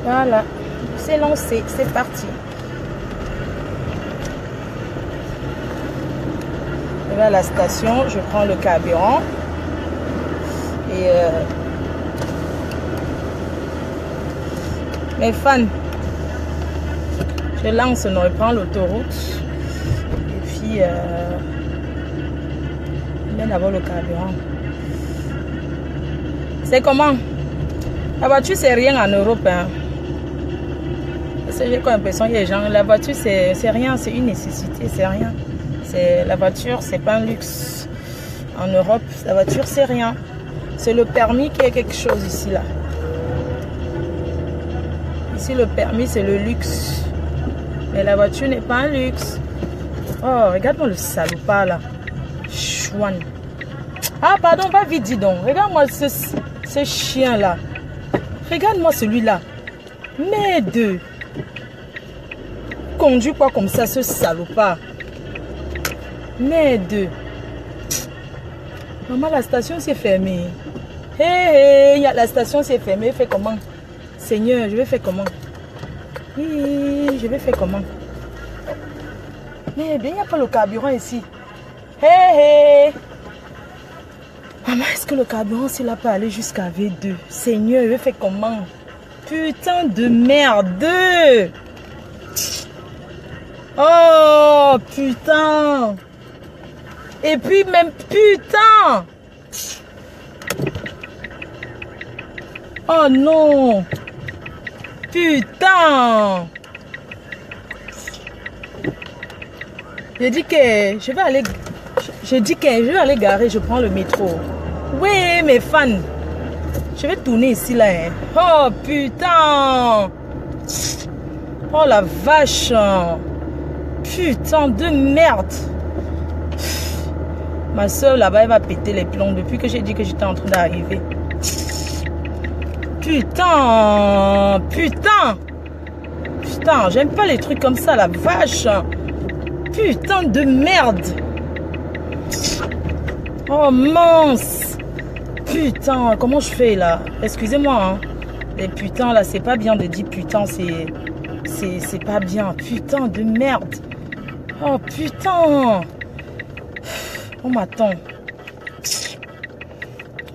Voilà, c'est lancé, c'est parti. Je vais à la station, je prends le carburant et mes fans, je lance, on reprend l'autoroute et puis je viens d'avoir le carburant. C'est comment? La voiture c'est rien en Europe, hein. J'ai comme l'impression qu'il y a des gens, la voiture c'est rien, c'est une nécessité, c'est rien. La voiture c'est pas un luxe. En Europe, la voiture c'est rien. C'est le permis qui est quelque chose ici là. Ici le permis c'est le luxe. Mais la voiture n'est pas un luxe. Oh, regarde-moi le salopard là. Chouane. Ah pardon, va vite dis donc. Regarde-moi ce chien là. Regarde-moi celui-là. Merde. Conduis pas comme ça, ce salopard. Merde. Maman, la station s'est fermée. Hé, hé, la station s'est fermée. Fais comment? Seigneur, je vais faire comment? Oui, je vais faire comment? Mais bien, il n'y a pas le carburant ici. Hé, hé. Maman, est-ce que le carburant, s'il n'a pas allé jusqu'à V2? Seigneur, je vais faire comment? Putain de merde. Oh, putain. Et puis même, putain. Oh non. Putain. J'ai dit que je vais aller... je vais aller garer, je prends le métro. Oui, mes fans. Je vais tourner ici là. Hein. Oh putain. Oh la vache. Putain de merde. Ma soeur là-bas, elle va péter les plombs depuis que j'ai dit que j'étais en train d'arriver. Putain. Putain. Putain, j'aime pas les trucs comme ça, la vache. Putain de merde. Oh mince. Putain, comment je fais là? Excusez-moi, hein. Les putains là, c'est pas bien de dire putain, c'est pas bien. Putain de merde. Oh putain. On m'attend.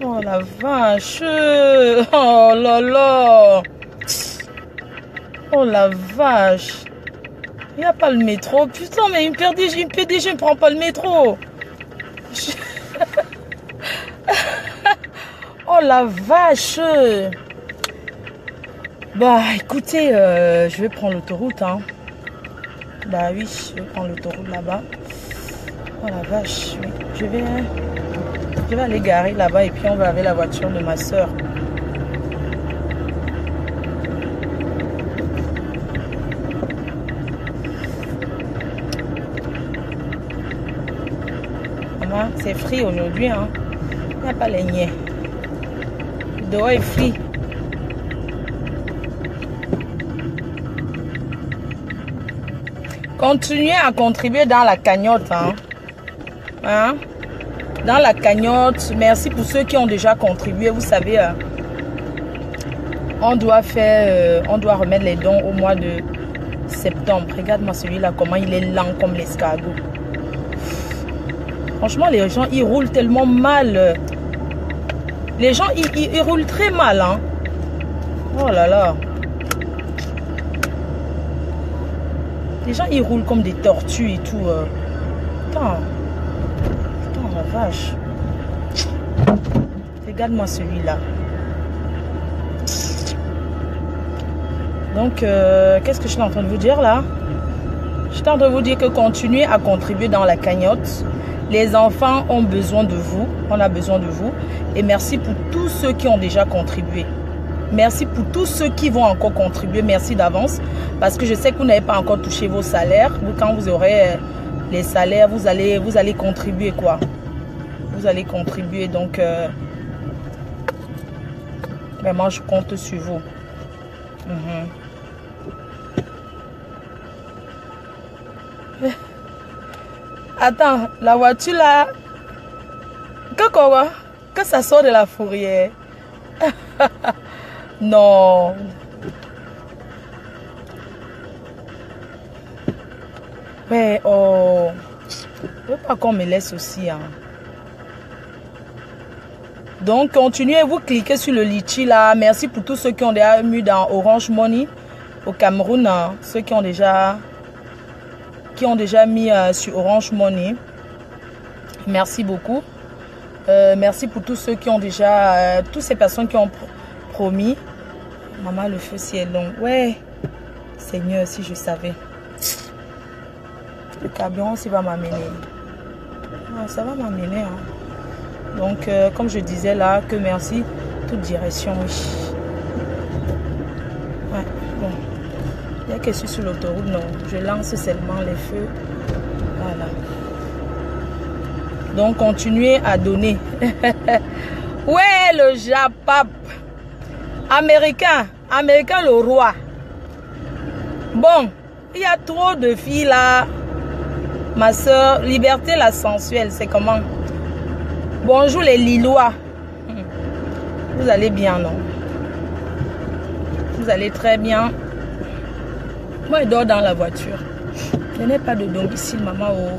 Oh la vache. Oh là là. Oh la vache. Il n'y a pas le métro. Putain, mais une PDG ne prend pas le métro. Oh la vache. Bah écoutez, je vais prendre l'autoroute. Hein. Bah oui, je vais prendre l'autoroute là-bas. Oh la vache. Oui. Je vais aller garer là-bas et puis on va avec la voiture de ma soeur. C'est free aujourd'hui, hein. Il n'y a pas les niais. Dehors est free. Continuez à contribuer dans la cagnotte, hein. Hein? Dans la cagnotte, merci pour ceux qui ont déjà contribué. Vous savez, on doit remettre les dons au mois de septembre. Regarde-moi celui-là, comment il est lent comme l'escargot. Franchement, les gens, ils roulent tellement mal. Les gens, ils roulent très mal. Hein. Oh là là. Les gens, ils roulent comme des tortues et tout. Putain. Putain, la vache. Regarde-moi celui-là. Donc, qu'est-ce que je suis en train de vous dire là? Je suis en train de vous dire que continuez à contribuer dans la cagnotte. Les enfants ont besoin de vous. On a besoin de vous. Et merci pour tous ceux qui ont déjà contribué. Merci pour tous ceux qui vont encore contribuer. Merci d'avance. Parce que je sais que vous n'avez pas encore touché vos salaires. Quand vous aurez les salaires, vous allez contribuer quoi. Vous allez contribuer. Donc, vraiment, je compte sur vous. Attends, la voiture là, Que ça sort de la fourrière. Non. Ouais, oh. Je veux pas qu'on me laisse aussi. Hein. Donc, continuez, vous cliquez sur le litchi là. Merci pour tous ceux qui ont déjà mis dans Orange Money au Cameroun. Hein. Ceux qui ont déjà mis sur Orange Money. Merci beaucoup. Merci pour tous ceux qui ont déjà... toutes ces personnes qui ont promis. Maman, le feu si est long. Ouais. Seigneur, si je savais. Le carburant aussi va m'amener. Ah, ça va m'amener. Hein. Donc, comme je disais là, que merci. Toute direction, oui. Ouais, bon. Il y a que je suis sur l'autoroute, non. Je lance seulement les feux. Voilà. Donc, continuez à donner. Ouais, le Japap. Américain le roi. Bon, il y a trop de filles là. Ma soeur, Liberté la sensuelle, c'est comment? Bonjour les Lillois. Vous allez bien, non? Vous allez très bien. Moi, je dors dans la voiture. Je n'ai pas de domicile, maman. Oh.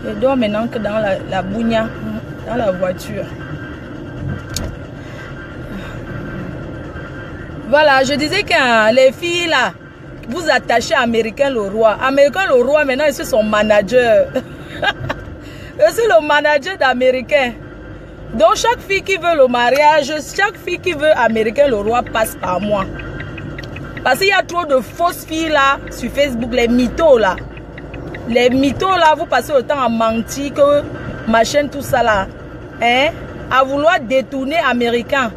Je dors maintenant que dans la bougna, dans la voiture. Voilà, je disais que les filles là, vous attachez à Américain le roi. Américain le roi, maintenant, je suis son manager. Je suis le manager d'Américain. Donc, chaque fille qui veut le mariage, chaque fille qui veut Américain le roi passe par moi. Parce qu'il y a trop de fausses filles là sur Facebook, les mythos là. Les mythos là, vous passez le temps à mentir que machin, tout ça là. Hein? À vouloir détourner Américain.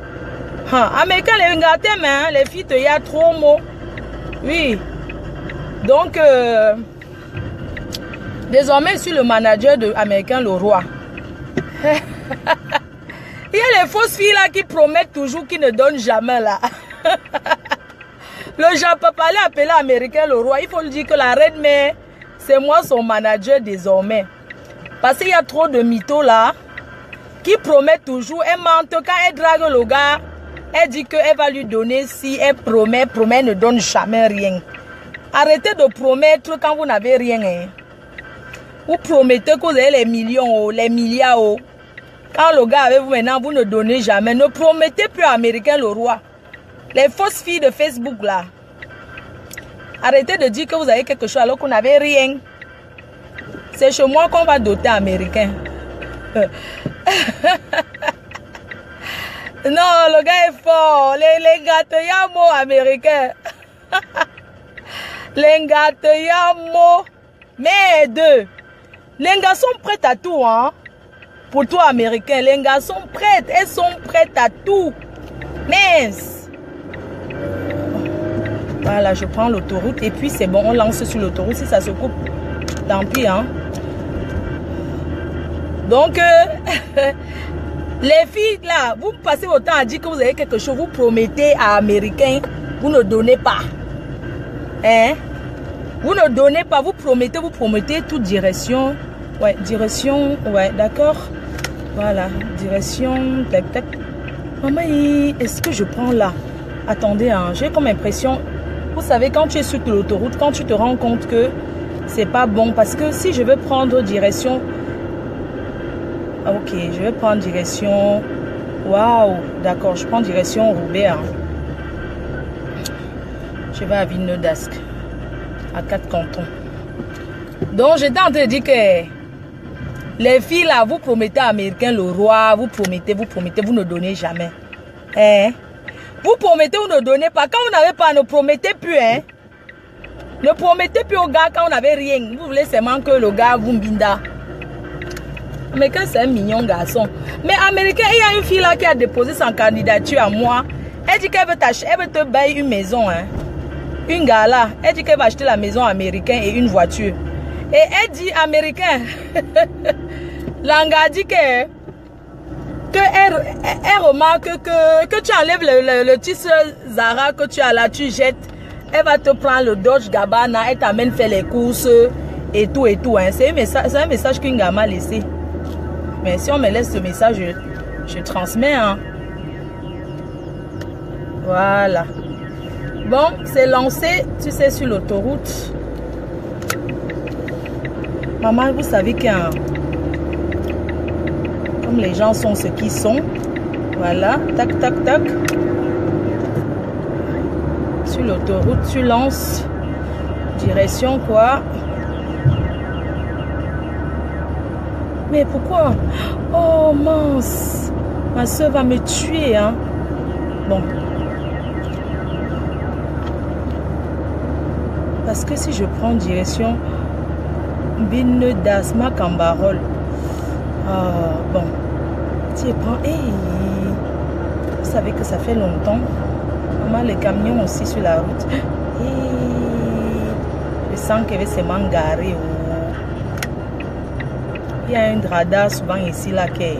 Hein? Américain, les gâtés, mais hein, les filles, il y a trop de mots. Oui. Donc, désormais, je suis le manager de Américain le roi. Il y a les fausses filles là qui promettent toujours, qui ne donnent jamais là. Le Japon parlait appeler Américain le roi. Il faut lui dire que la reine mère, c'est moi son manager désormais. Parce qu'il y a trop de mythos là qui promettent toujours. Elle ment quand elle drague le gars. Elle dit qu'elle va lui donner si elle promet, ne donne jamais rien. Arrêtez de promettre quand vous n'avez rien. Hein. Vous promettez que vous avez les millions, les milliards. Quand le gars avec vous maintenant, vous ne donnez jamais. Ne promettez plus à Américain le roi. Les fausses filles de Facebook là. Arrêtez de dire que vous avez quelque chose alors que vous n'avez rien. C'est chez moi qu'on va doter Américain. Non, le gars est fort. Les gâteaux américains. Les gâteaux, mais deux. Les gars sont prêts à tout, hein. Pour toi, Américain, les gars sont prêts. Elles sont prêtes à tout. Mince. Voilà, je prends l'autoroute et puis c'est bon, on lance sur l'autoroute. Si ça se coupe, tant pis, hein. Donc, les filles, là, vous passez votre temps à dire que vous avez quelque chose, vous promettez à Américain, vous ne donnez pas. Hein? Vous ne donnez pas, vous promettez toute direction. Ouais, direction, ouais, d'accord. Voilà, direction, tac, tac. Maman, est-ce que je prends là? Attendez, hein, j'ai comme impression, vous savez, quand tu es sur l'autoroute, quand tu te rends compte que c'est pas bon, parce que si je veux prendre direction, ok, je vais prendre direction, waouh, d'accord, je prends direction Roubaix, hein. Je vais à Villeneuve-d'Ascq, à 4 cantons. Donc, j'étais en train de dire que les filles là, vous promettez à Américain le roi, vous promettez, vous ne donnez jamais. Hein? Vous promettez, vous ne donnez pas. Quand vous n'avez pas, ne promettez plus. Hein? Ne promettez plus au gars quand vous n'avez rien. Vous voulez seulement que le gars vous mbinda. Américain, c'est un mignon garçon. Mais Américain, il y a une fille là qui a déposé sa candidature à moi. Elle dit qu'elle veut t'acheter, elle veut te bailler une maison. Hein? Une gars là, elle dit qu'elle va acheter la maison américaine et une voiture. Et elle dit Américain, l'anga dit qu'elle remarque que tu enlèves le tissu Zara que tu as là, tu jettes. Elle va te prendre le Dodge Gabbana, elle t'amène faire les courses et tout. Hein. C'est un message qu'une gamme m'a laissé. Mais si on me laisse ce message, je transmets. Hein. Voilà. Bon, c'est lancé, tu sais, sur l'autoroute. Maman, vous savez qu'un... Comme les gens sont ce qu'ils sont. Voilà, tac, tac, tac. Sur l'autoroute, tu lances. Direction quoi? Mais pourquoi? Oh mince. Ma soeur va me tuer, hein. Bon. Parce que si je prends direction Bine d'Asma Cambarol. Bon. Tu prends. Hey. Vous savez que ça fait longtemps. Maman, les camions aussi sur la route. Hey. Je sens que c'est mangaré. Il y a un radar souvent ici là qui est.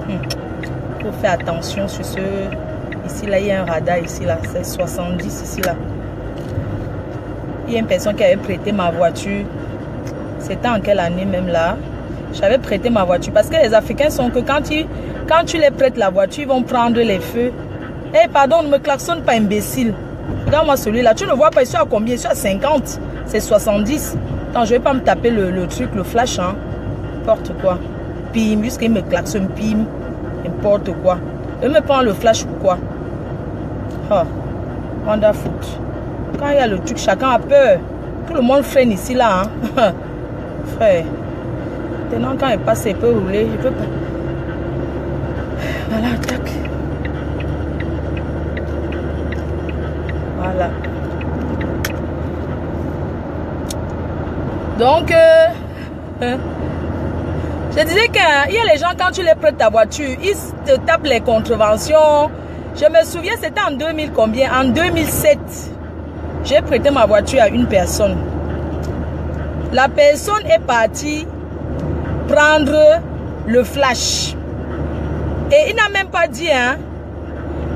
Il faut faire attention sur ce. Ici là, il y a un radar ici là. C'est 70 ici là. Il y a une personne qui avait prêté ma voiture. C'était en quelle année même là? J'avais prêté ma voiture. Parce que les Africains sont que quand tu les prêtes la voiture, ils vont prendre les feux. Eh pardon, ne me klaxonne pas, imbécile. Regarde-moi celui-là. Tu ne vois pas, il est à combien? Il est à 50. C'est 70. Attends, je ne vais pas me taper le truc, le flash. Hein. N'importe quoi. Pim, jusqu'il me klaxonne, pim. N'importe quoi. Je me prends le flash ou quoi? Oh, Honda Foot. Quand il y a le truc, chacun a peur. Tout le monde freine ici, là. Hein. Frère. Maintenant, quand il passe, il peut rouler. Je peux pas. Voilà, tac. Voilà. Donc, je disais qu'il y a les gens, quand tu les prêtes ta voiture, ils te tapent les contraventions. Je me souviens, c'était en 2000 combien? En 2007. J'ai prêté ma voiture à une personne. La personne est partie prendre le flash. Et il n'a même pas dit, hein.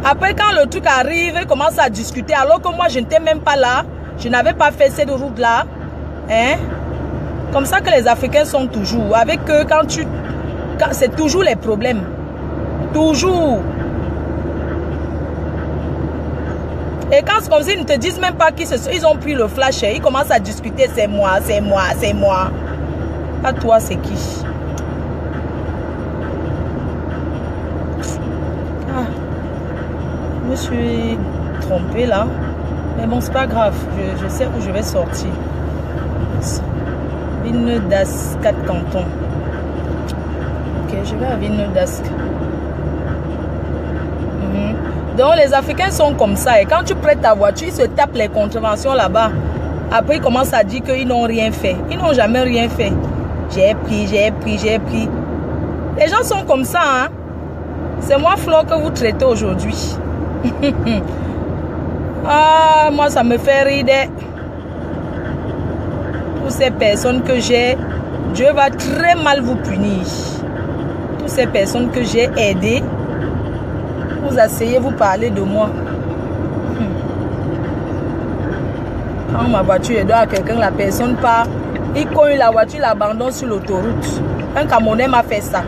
Après, quand le truc arrive, il commence à discuter. Alors que moi, je n'étais même pas là. Je n'avais pas fait cette route-là. Hein. Comme ça que les Africains sont toujours. Avec eux, c'est toujours les problèmes. Toujours. Et quand c'est comme ça, ils ne te disent même pas qu'ils ont pris le flash. Ils commencent à discuter. C'est moi, c'est moi, c'est moi. À toi, c'est qui? Ah. Je me suis trompée là. Mais bon, c'est pas grave. Je sais où je vais sortir. Ville d'Ascq 4 cantons. Ok, je vais à Ville d'Ascq. Donc les Africains sont comme ça. Et quand tu prêtes ta voiture, ils se tapent les contraventions là-bas. Après, ils commencent à dire qu'ils n'ont rien fait. Ils n'ont jamais rien fait. J'ai pris, j'ai pris, j'ai pris. Les gens sont comme ça. Hein? C'est moi, Flo, que vous traitez aujourd'hui. Ah, moi, ça me fait rire. Toutes ces personnes que j'ai, Dieu va très mal vous punir. Toutes ces personnes que j'ai aidées, vous asseyez, vous parlez de moi. Quand ma voiture est à quelqu'un, la personne part, il cogne la voiture, l'abandonne sur l'autoroute. Un Camerounais m'a fait ça.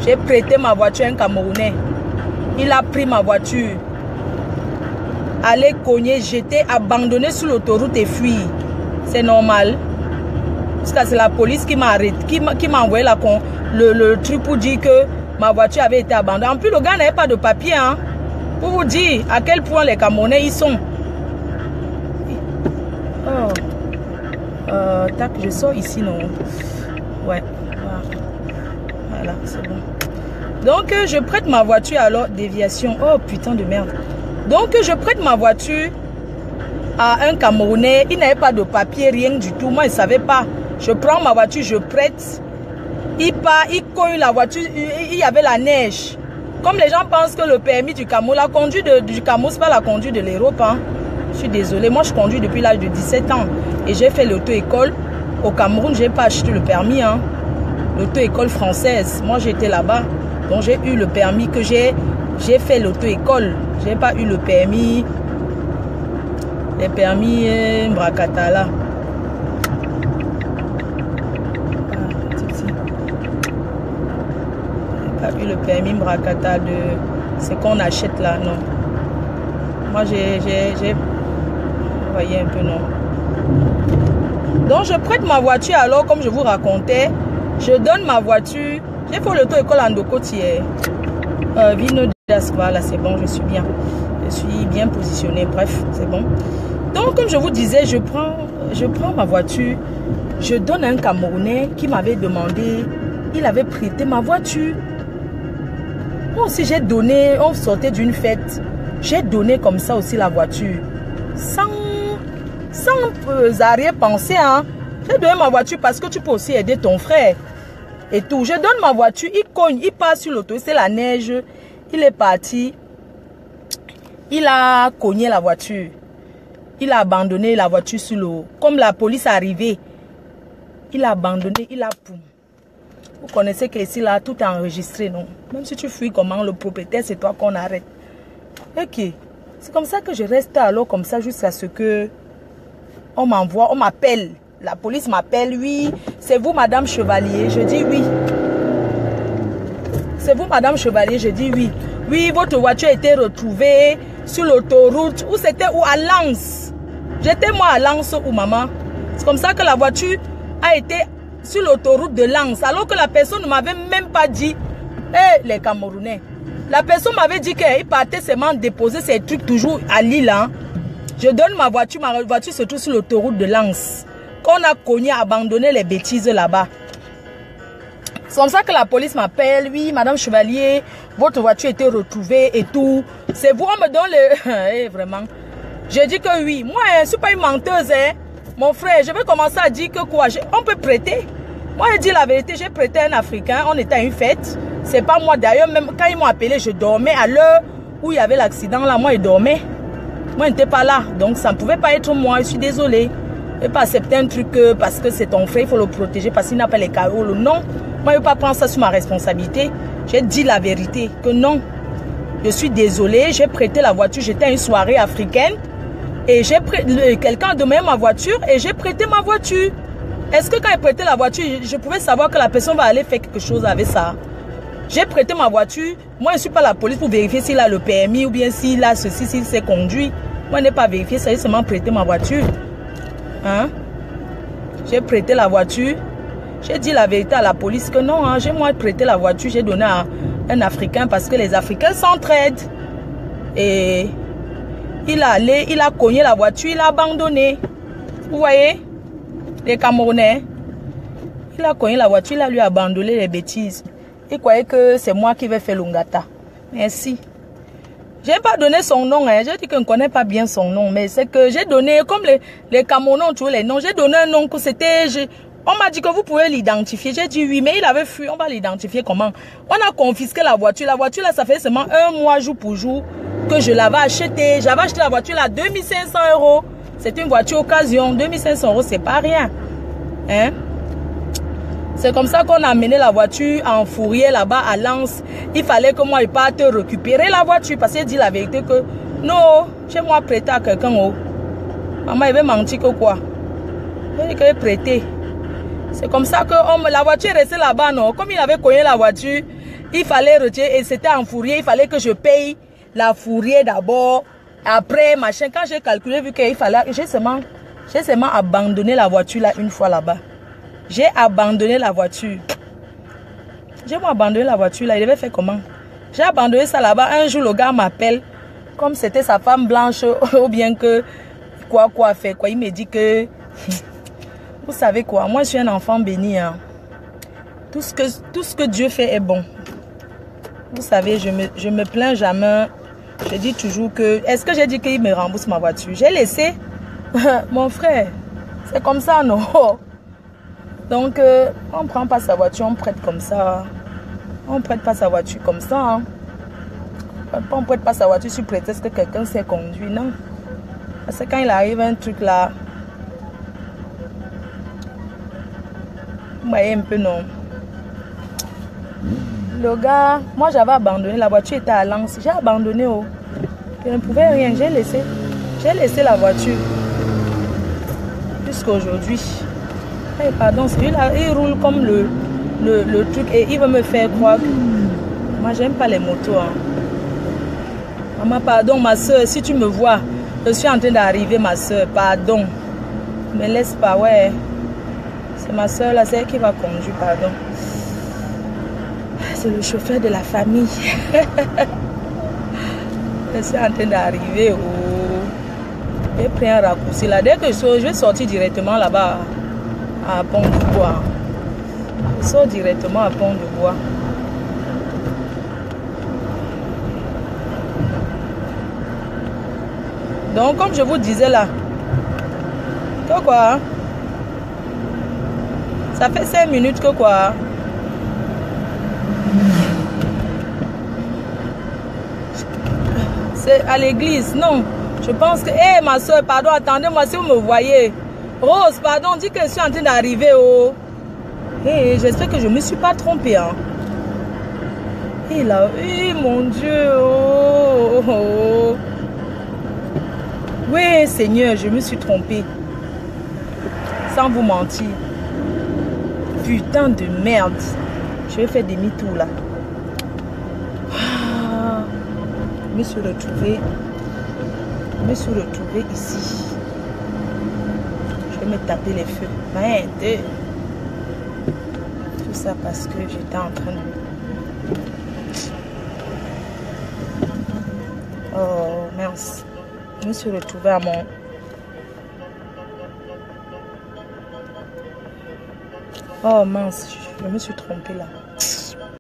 J'ai prêté ma voiture à un Camerounais. Il a pris ma voiture. Aller cogner, jeter, abandonner sur l'autoroute et fuir. C'est normal. Parce que c'est la police qui m'a arrêté, qui m'a envoyé le truc pour dire que ma voiture avait été abandonnée. En plus, le gars n'avait pas de papier. Hein, pour vous dire à quel point les Camerounais ils sont. Oh. Tac, je sors ici, non? Ouais. Voilà, c'est bon. Donc, je prête ma voiture alors, déviation. Oh, putain de merde. Donc, je prête ma voiture à un Camerounais. Il n'avait pas de papier, rien du tout. Moi, il ne savait pas. Je prends ma voiture, je prête. Il part, il cogne la voiture. Il y avait la neige. Comme les gens pensent que le permis du Cameroun, la conduite du Cameroun, ce n'est pas la conduite de l'Europe. Hein. Je suis désolée. Moi, je conduis depuis l'âge de 17 ans. Et j'ai fait l'auto-école. Au Cameroun, je n'ai pas acheté le permis. Hein. L'auto-école française. Moi, j'étais là-bas. Donc, j'ai eu le permis que j'ai fait l'auto-école. Je n'ai pas eu le permis. Les permis Bracatala. Oui, le permis Mrakata de ce qu'on achète là, non. Moi, j'ai... Vous voyez un peu, non. Donc, je prête ma voiture alors, comme je vous racontais. Je donne ma voiture. J'ai fait l'auto-école en Dokotier. Vino de voilà, c'est bon, je suis bien. Je suis bien positionnée, bref, c'est bon. Donc, comme je vous disais, je prends ma voiture. Je donne à un Camerounais qui m'avait demandé, il avait prêté ma voiture. Moi aussi, j'ai donné, on sortait d'une fête. J'ai donné comme ça aussi la voiture. Sans arrière-pensée, hein. J'ai donné ma voiture parce que tu peux aussi aider ton frère. Et tout. Je donne ma voiture, il cogne, il passe sur l'auto, c'est la neige. Il est parti. Il a cogné la voiture. Il a abandonné la voiture sur l'eau. Comme la police est arrivée, il a abandonné, il a poum. Vous connaissez que ici, là, tout est enregistré, non? Même si tu fuis comment, le propriétaire, c'est toi qu'on arrête. Ok. C'est comme ça que je reste alors comme ça jusqu'à ce que on m'envoie, on m'appelle. La police m'appelle, oui. C'est vous, Madame Chevalier? Je dis oui. C'est vous, Madame Chevalier? Je dis oui. Oui, votre voiture a été retrouvée sur l'autoroute. Où c'était? Où? À Lens. J'étais moi à Lens ou maman. C'est comme ça que la voiture a été sur l'autoroute de Lens. Alors que la personne ne m'avait même pas dit. Les Camerounais. La personne m'avait dit qu'il partait seulement déposer ses trucs toujours à Lille. Hein. Je donne ma voiture se trouve sur l'autoroute de Lens. Qu'on a cogné, abandonné les bêtises là-bas. C'est comme ça que la police m'appelle. Oui, Madame Chevalier, votre voiture a été retrouvée et tout. C'est vous, on me donne le... vraiment. Je dis que oui. Moi, je ne suis pas une menteuse. Hein. Mon frère, je vais commencer à dire que quoi? On peut prêter. Moi, je dis la vérité, j'ai prêté un Africain. On était à une fête. C'est pas moi. D'ailleurs, même quand ils m'ont appelé, je dormais. À l'heure où il y avait l'accident, là, moi, je dormais. Moi, je n'étais pas là. Donc, ça ne pouvait pas être moi. Je suis désolée. Je ne vais pas accepter un truc parce que c'est ton frère, il faut le protéger parce qu'il n'a pas les carreaux. Non. Moi, je ne vais pas prendre ça sur ma responsabilité. J'ai dit la vérité, que non. Je suis désolée. J'ai prêté la voiture. J'étais à une soirée africaine. Et quelqu'un a demandé ma voiture et j'ai prêté ma voiture. Est-ce que quand j'ai prêté la voiture, je pouvais savoir que la personne va aller faire quelque chose avec ça? J'ai prêté ma voiture. Moi, je ne suis pas la police pour vérifier s'il a le permis ou bien s'il a ceci, s'il s'est conduit. Moi, je n'ai pas vérifié ça. J'ai seulement prêté ma voiture. Hein? J'ai prêté la voiture. J'ai dit la vérité à la police que non, hein, j'ai moi prêté la voiture. J'ai donné à un Africain parce que les Africains s'entraident. Et il a cogné la voiture, il a abandonné. Vous voyez? Les Camerounais. Il a cogné la voiture, il a lui abandonné les bêtises. Il croyait que c'est moi qui vais faire l'ongata. Merci. Je n'ai pas donné son nom. Hein. J'ai dit que je ne connais pas bien son nom. Mais c'est que j'ai donné, comme les Camerounais ont tous les noms, j'ai donné un nom que c'était... On m'a dit que vous pouvez l'identifier. J'ai dit oui, mais il avait fui. On va l'identifier comment? On a confisqué la voiture. La voiture, là, ça fait seulement un mois, jour pour jour, que je l'avais achetée. J'avais acheté la voiture, là, 2500 €. C'était une voiture occasion. 2500 €, c'est pas rien. Hein? C'est comme ça qu'on a amené la voiture en fourrier là-bas à Lens. Il fallait que moi, je parte récupérer la voiture. Parce qu'il dit la vérité que non, chez moi, prêté à quelqu'un. Oh. Maman, il veut mentir que quoi? Il dit qu'il est prêté. C'est comme ça que la voiture est restée là-bas, non? Comme il avait cogné la voiture, il fallait retirer. Et c'était en fourrier. Il fallait que je paye la fourrier d'abord. Après, machin. Quand j'ai calculé, vu qu'il fallait... J'ai seulement abandonné la voiture là une fois là-bas. J'ai abandonné la voiture. J'ai abandonné la voiture là. Il devait faire comment? J'ai abandonné ça là-bas. Un jour, le gars m'appelle. Comme c'était sa femme blanche. Ou bien que... Quoi faire? Quoi? Il me dit que... Vous savez quoi? Moi, je suis un enfant béni. Hein. Tout ce que Dieu fait est bon. Vous savez, je me plains jamais. Je dis toujours que... Est-ce que j'ai dit qu'il me rembourse ma voiture? J'ai laissé. Mon frère, c'est comme ça, non? Donc, on ne prend pas sa voiture, on prête comme ça. On ne prête pas sa voiture comme ça. Hein. On ne prête pas sa voiture sur prétexte que quelqu'un s'est conduit, non? Parce que quand il arrive un truc là... Vous voyez un peu, non? Le gars, moi j'avais abandonné, la voiture était à Lens. J'ai abandonné, oh. Je ne pouvais rien, j'ai laissé la voiture. Jusqu'à aujourd'hui. Hey, pardon, il roule comme le truc et il veut me faire croire que... Moi, j'aime pas les motos. Hein. Maman, pardon, ma soeur, si tu me vois, je suis en train d'arriver, ma soeur. Pardon. Ne me laisse pas, ouais. C'est ma soeur là, c'est elle qui va conduire, pardon. C'est le chauffeur de la famille. Je suis en train d'arriver. Oh. J'ai pris un raccourci là. Dès que je vais sortir directement là-bas à Pont-de-Bois. Je sors directement à Pont-de-Bois. Donc, comme je vous disais là, que quoi? Ça fait 5 minutes que quoi? C'est à l'église, non. Je pense que... Hé, ma soeur, pardon, attendez-moi si vous me voyez. Rose, pardon, dis que je suis en train d'arriver. Oh. Hé, j'espère que je ne me suis pas trompée. Hein. Et là, mon Dieu. Oh, oh, oh. Oui, Seigneur, je me suis trompée. Sans vous mentir. Putain de merde. Je vais faire demi-tour là. Ah, je me suis retrouvée. Je me suis retrouvée ici. Je vais me taper les feux. 1, 2. Tout ça parce que j'étais en train de... Oh, mince. Je me suis retrouvée à mon... Oh mince, je me suis trompée là.